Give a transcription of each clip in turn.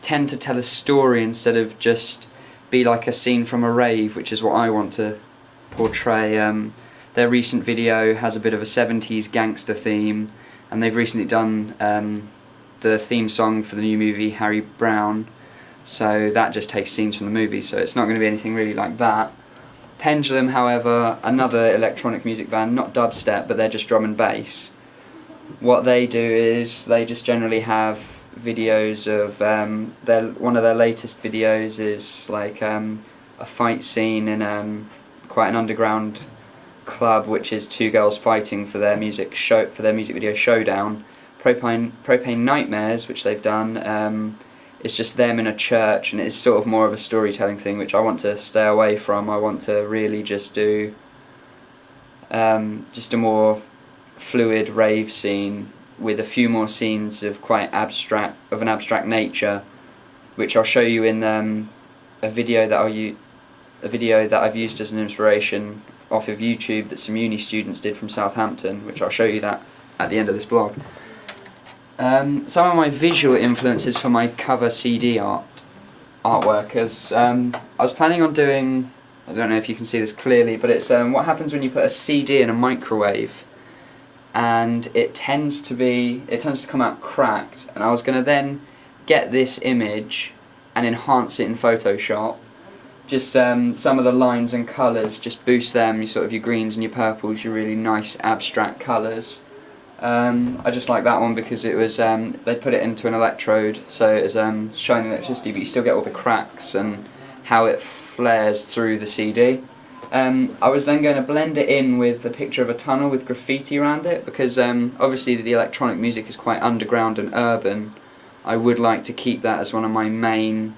tend to tell a story instead of just be like a scene from a rave, which is what I want to portray. Their recent video has a bit of a 70s gangster theme, and they've recently done the theme song for the new movie Harry Brown, so that just takes scenes from the movie, so it's not going to be anything really like that. Pendulum, however, another electronic music band, not dubstep, but they're just drum and bass. What they do is they just generally have videos of one of their latest videos is like a fight scene in quite an underground club, which is two girls fighting for their music video Showdown. Propane Nightmares, which they've done, it's just them in a church, and it's sort of more of a storytelling thing, which I want to stay away from. I want to really just do just a more fluid rave scene with a few more scenes of an abstract nature, which I'll show you in a video that I've used as an inspiration off of YouTube that some uni students did from Southampton, which I'll show you that at the end of this blog. Some of my visual influences for my cover CD artwork is I was planning on doing, I don't know if you can see this clearly, but it's what happens when you put a CD in a microwave, and it tends to come out cracked, and I was going to then get this image and enhance it in Photoshop. Just some of the lines and colours, just boost them, your greens and your purples, your really nice abstract colours. I just like that one because it was they put it into an electrode, so it was showing electricity, but you still get all the cracks and how it flares through the CD. I was then going to blend it in with a picture of a tunnel with graffiti around it, because obviously the electronic music is quite underground and urban. I would like to keep that as one of my main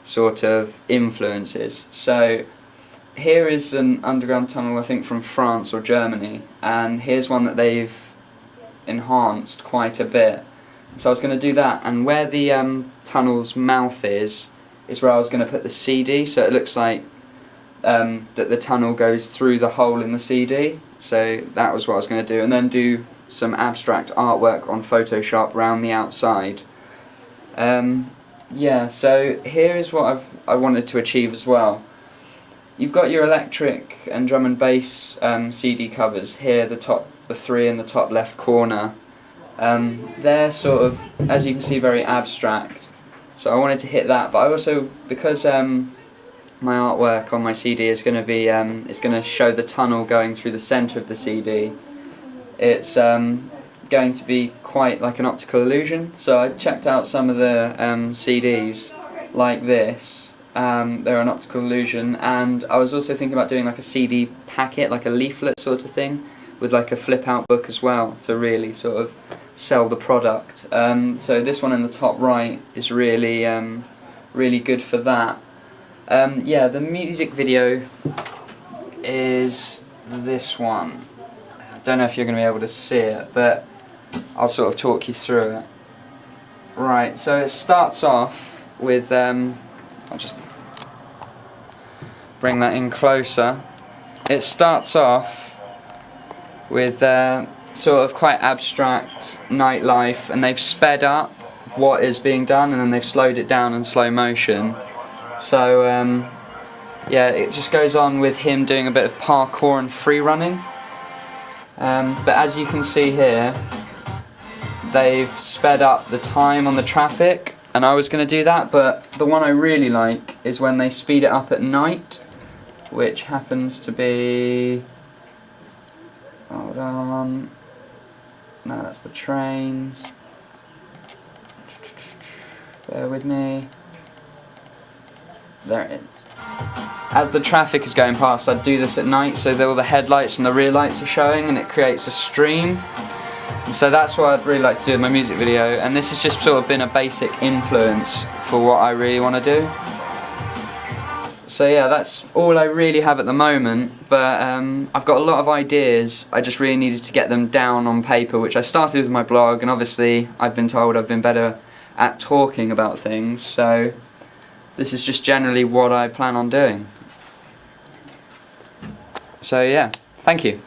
sort of influences. So here is an underground tunnel, I think from France or Germany, and here's one that they've enhanced quite a bit. So I was going to do that, and where the tunnel's mouth is where I was going to put the CD, so it looks like that the tunnel goes through the hole in the CD. So that was what I was going to do, and then do some abstract artwork on Photoshop around the outside. Yeah, so here is what I wanted to achieve as well. You've got your electric and drum and bass CD covers here, the three in the top left corner. They're sort of, as you can see, very abstract. So I wanted to hit that, but I also, because my artwork on my CD is going to be, it's going to show the tunnel going through the centre of the CD. It's going to be quite like an optical illusion. So I checked out some of the CDs like this. They're an optical illusion, and I was also thinking about doing like a CD packet, like a leaflet sort of thing, with like a flip out book as well, to really sort of sell the product. So this one in the top right is really really good for that. Yeah, the music video is this one. I don't know if you're going to be able to see it, but I'll sort of talk you through it. Right, so it starts off with, I'll just bring that in closer. It starts off with sort of quite abstract nightlife, and they've sped up what is being done, and then they've slowed it down in slow motion. So yeah, it just goes on with him doing a bit of parkour and free running. But as you can see here, they've sped up the time on the traffic, and I was going to do that, but the one I really like is when they speed it up at night, which happens to be, hold on, no, that's the trains, bear with me, there it is. As the traffic is going past, I'd do this at night, so that all the headlights and the rear lights are showing, and it creates a stream. And so that's what I'd really like to do with my music video, and this has just sort of been a basic influence for what I really want to do. So yeah, that's all I really have at the moment, but I've got a lot of ideas. I just really needed to get them down on paper, which I started with my blog, and obviously I've been told I've been better at talking about things, so this is just generally what I plan on doing. So yeah, thank you.